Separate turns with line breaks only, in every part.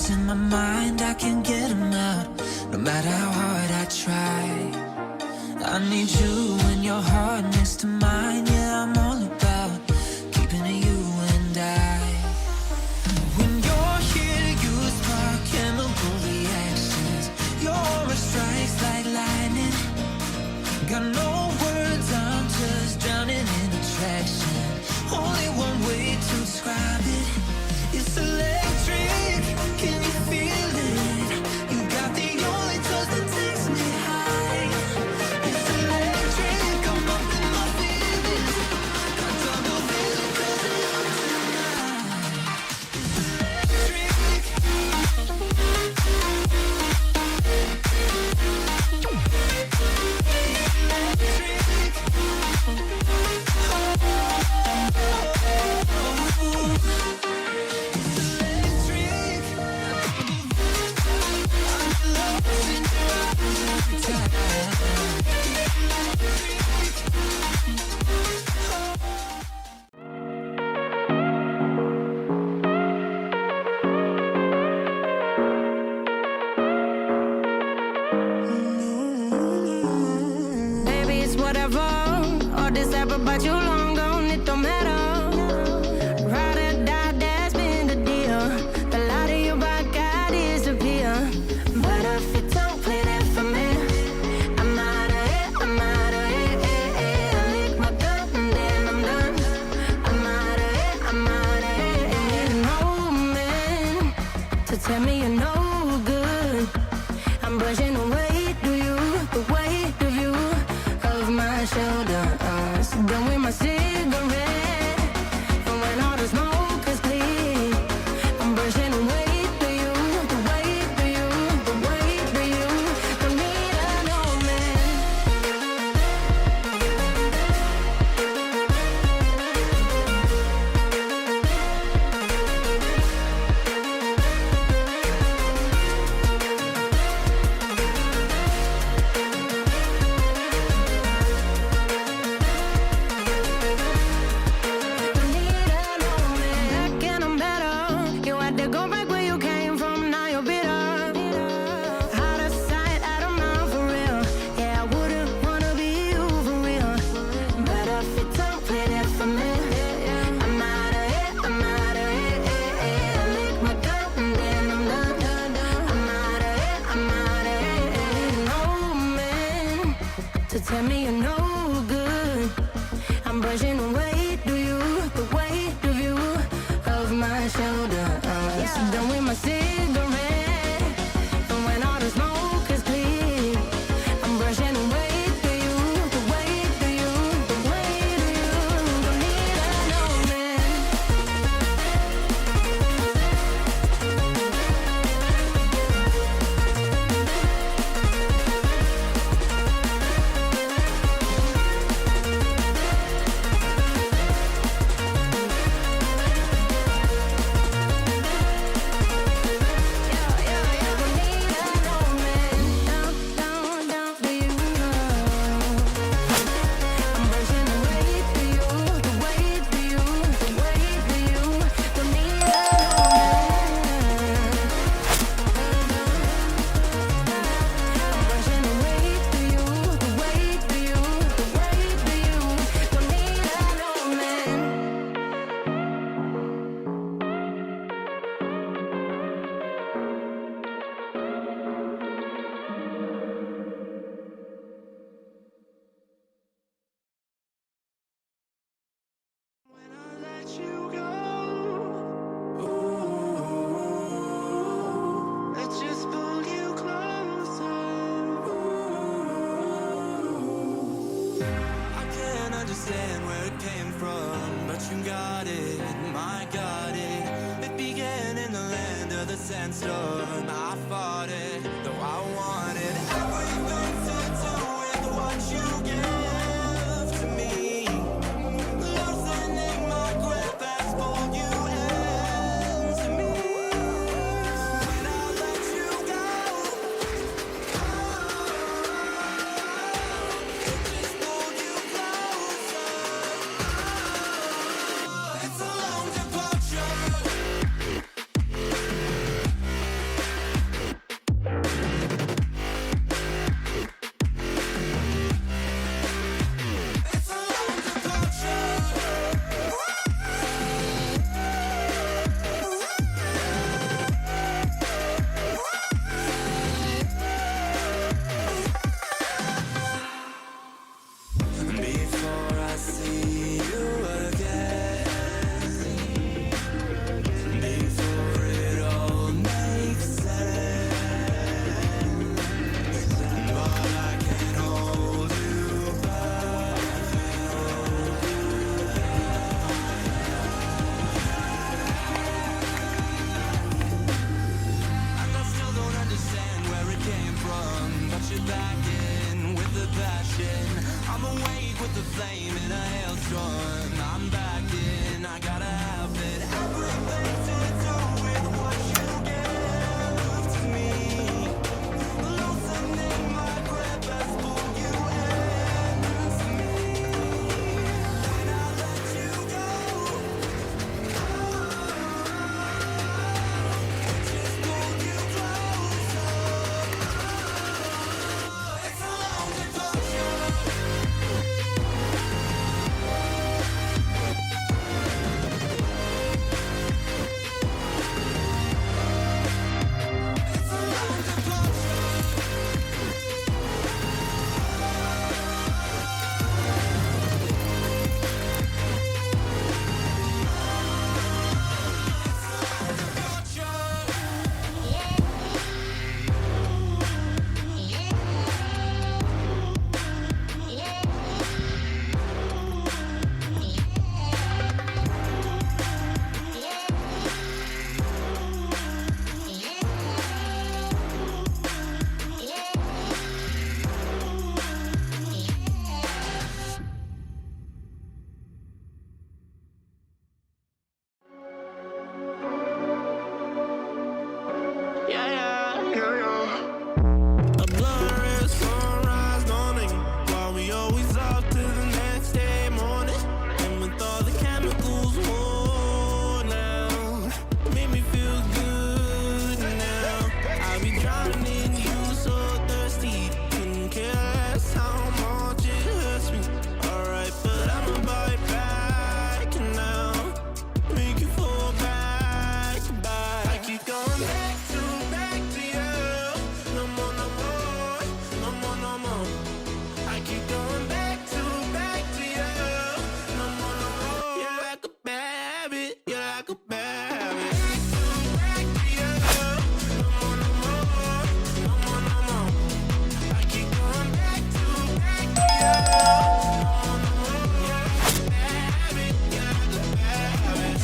thoughts in my mind, I can't get them out, no matter how hard I try. I need you and your heart next to mine. Yeah, I'm all about keeping it you and I. When you're here, you spark chemical reactions. Your aura strikes like lightning. Got no words, I'm just drowning in attraction. Only one way to describe it. It's electric. Can you feel it? You got the only touch that takes me high. It's electric. I'm up in my feelings. Got double feeling 'cause of you tonight. It's electric.
Baby, it's whatever. All this ever, but you long gone, it don't matter. Ride or die, that's been the deal. The light of your back, I disappear. But if you don't play that for me, I'm out of it, I'm out of it. I lick my gun and then I'm done. I'm out of it, I'm out of it. And no man to tell me you're no good. I'm brushing away, do you, the weight of you, of my shoulder. Done with my cigarette, and when all the smoke is clear, I'm brushing away, do you, the weight of you, the weight of you. Don't need an old man. Tell me you're no good. I'm brushing away, do you, the weight of you, of my shoulder. Done with my cigarette, and when all the smoke is clear, I'm brushing away, do you, the weight of you, the weight of you. Don't need an old man.
Sandstorm, I fought it, though I wanted everything to do with what you give to me. Loosening my grip as for you and to me. When I let you go, it just pulled you closer. It's a long departure. put the flame in a hailstorm. I'm back in, I gotta have it. Everything to do with what you give to me. Loosening my grip as pull you into me. When I let you go, just pulled you closer. It's a long departure. It's a long departure. A blurry sunrise dawning, while we always up to the next day morning. And with all the chemicals worn out, made me feel good now. I be drowning in you, so thirsty. Couldn't care less how much it hurts me. Alright, but I'ma bite back now. Make you fall back. I keep going back to you. No more, no more, no more, no more. I keep going back to you. No more, no more. You're like a bad habit. You're like a bad habit. Back to you. No more, no more, no more, no more. I keep going back to you. No more, no more. You're like a bad habit. You're like a bad habit.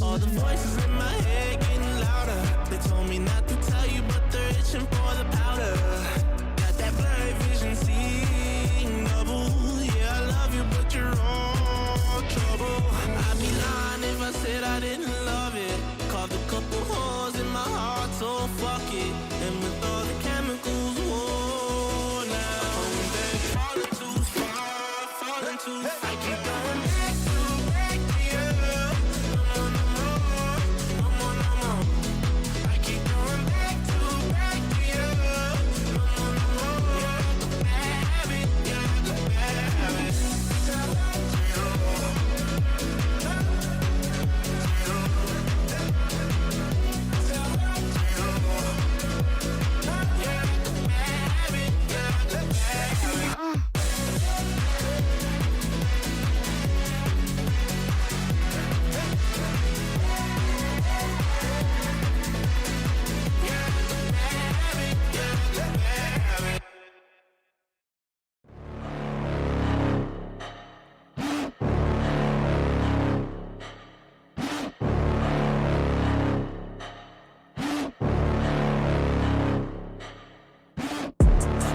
All the voices in my head getting louder. They told me not to tell you, but they're itching for the powder. Got that blurry vision, seeing double. Yeah, I love you, but you're all trouble. I'd be lying if I said I didn't love it. Carved a couple holes in my heart, so fuck it. And with all the chemicals worn out, falling too far, falling too far. I keep going back to you. No more, no more, no more, no more. I keep going back to you. No more, no more. You're like a bad habit. You're like a bad habit.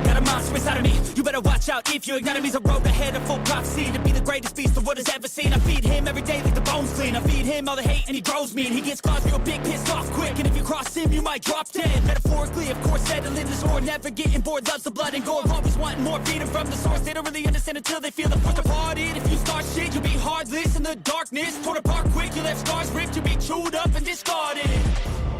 Got a monster inside of me, you better watch out. If you ignite me, a road ahead of full prophecy to be the greatest beast the world has ever seen. I feed him every day like the bones clean. I feed him all the hate and he grows me, and he gets claws real big, pissed off quick. And if you cross him, you might drop dead. Metaphorically, of course, settling the score, never getting bored, loves the blood and gore. Always wanting more, freedom from the source. They don't really understand until they feel the force departed. If you start shit, you'll be heartless in the darkness. Torn apart quick, you left scars ripped, you'll be chewed up and discarded.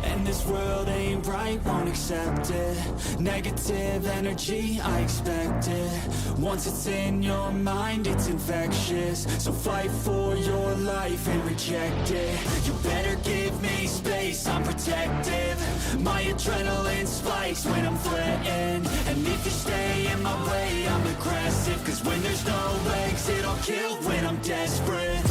And this world ain't right, won't accept it. Negative energy, I expect it. Once it's in your mind, it's infectious. So fight for your life and reject it. You better give me space, I'm protective. My adrenaline spikes when I'm threatened. And if you stay in my way, I'm aggressive. Cause when there's no exit, I'll kill when I'm desperate.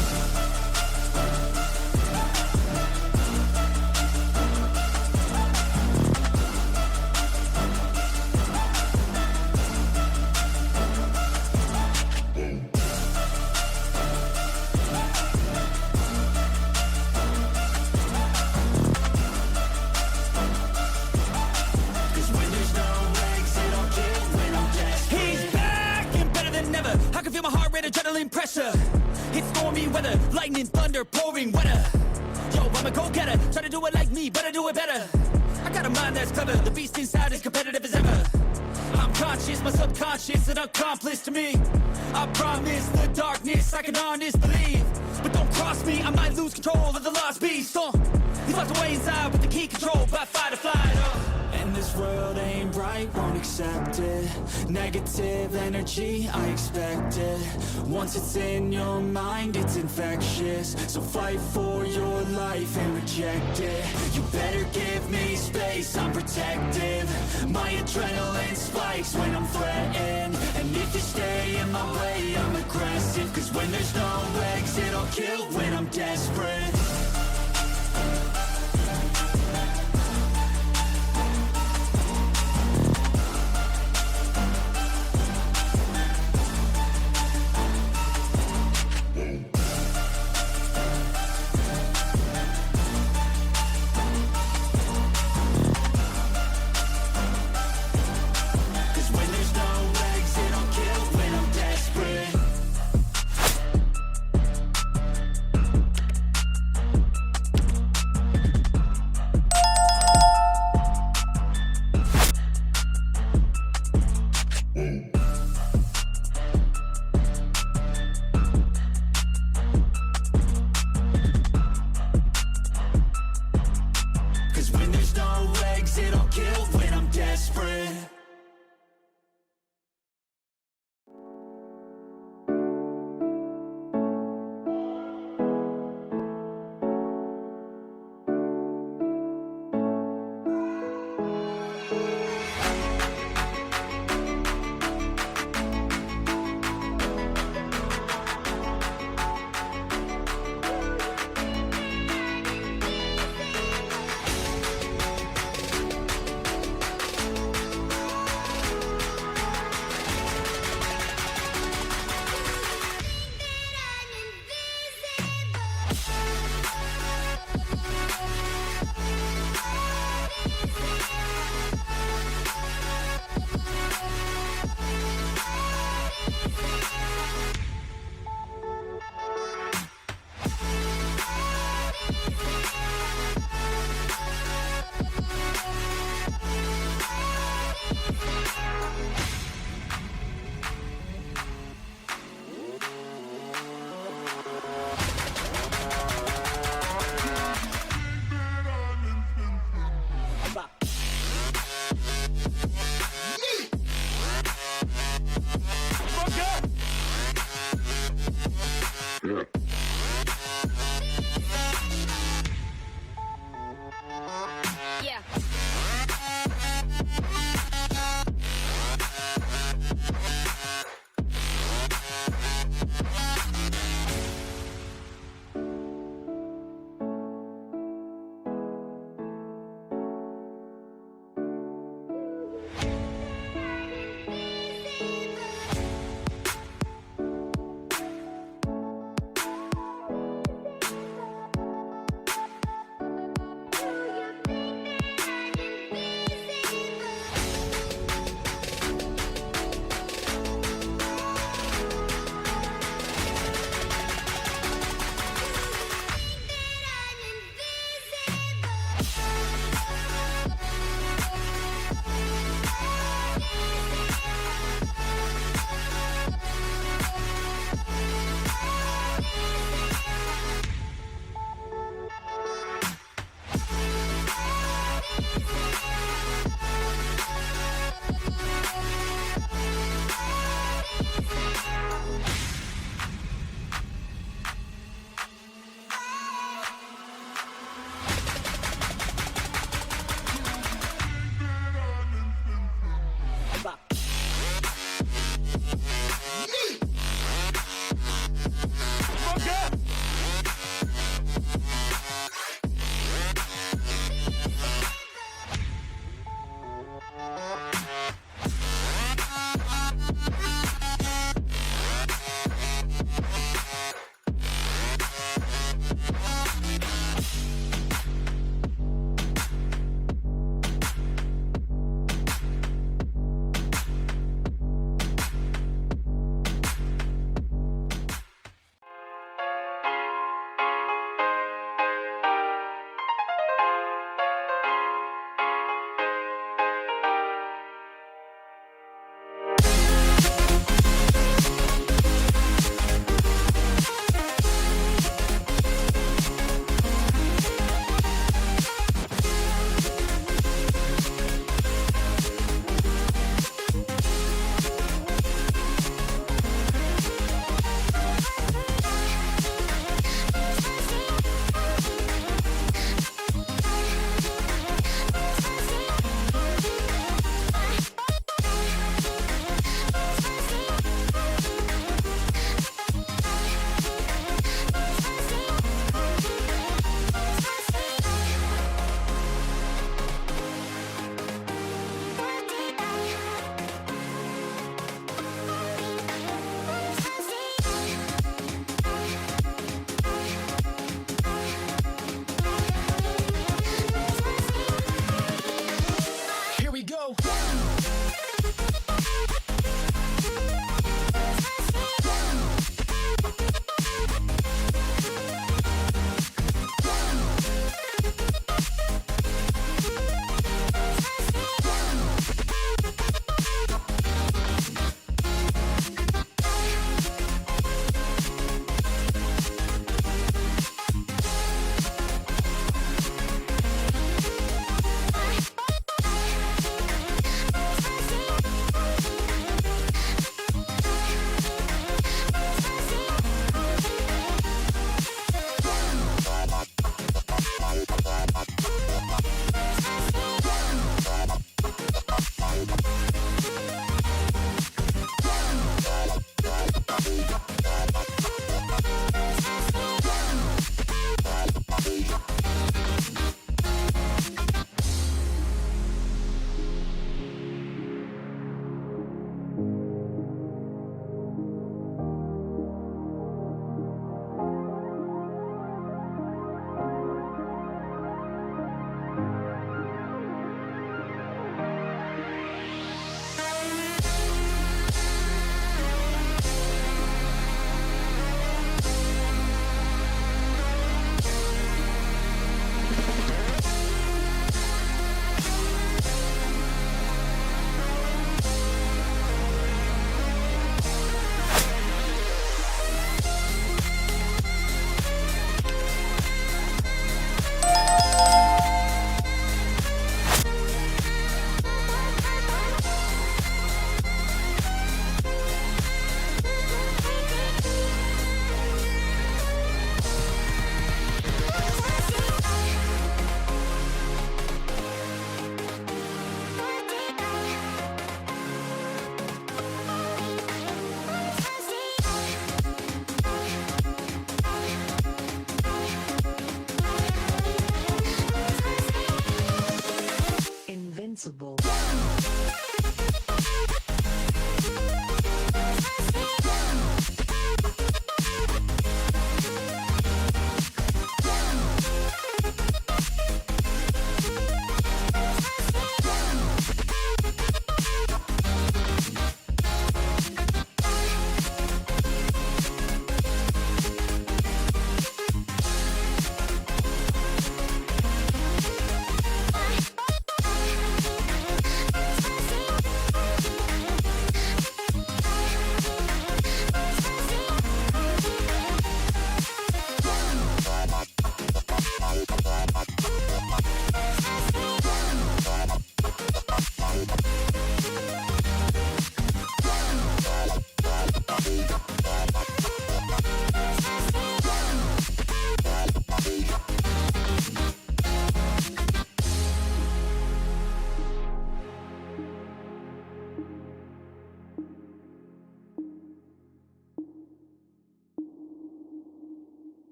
weather, lightning, thunder, pouring weather. Yo, I'm a go-getter, try to do it like me, but I do it better. I got a mind that's clever, the beast inside is competitive as ever. I'm conscious, my subconscious, an accomplice to me. I promise the darkness, I can honest believe. But don't cross me, I might lose control of the lost beast. He's locked away inside with the key controlled by fight or flight.
And this world ain't right, won't accept it. Negative energy, I expect it. Once it's in your mind, it's infectious. So fight for your life and reject it. You better give me space, I'm protective. My adrenaline spikes when I'm threatened. And if you stay in my way, I'm aggressive. Cause when there's no exit, I'll kill when I'm desperate.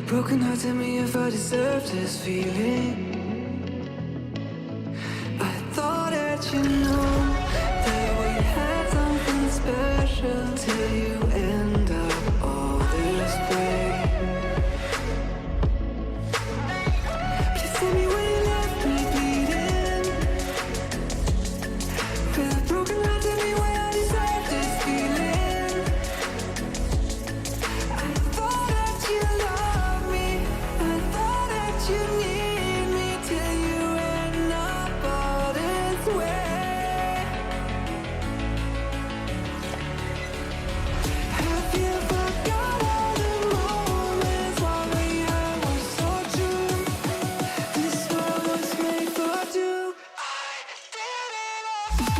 broken heart, tell me if I deserve this feeling. I thought that you know that we had something special till you end up all this way. Please tell me when you left me bleeding. With a broken heart, tell me why I deserve this feeling. I thought that you loved me, I thought that you need me till you end up all this way. Have you forgot all the moments while we had were so true? This world was made for two. I did it all.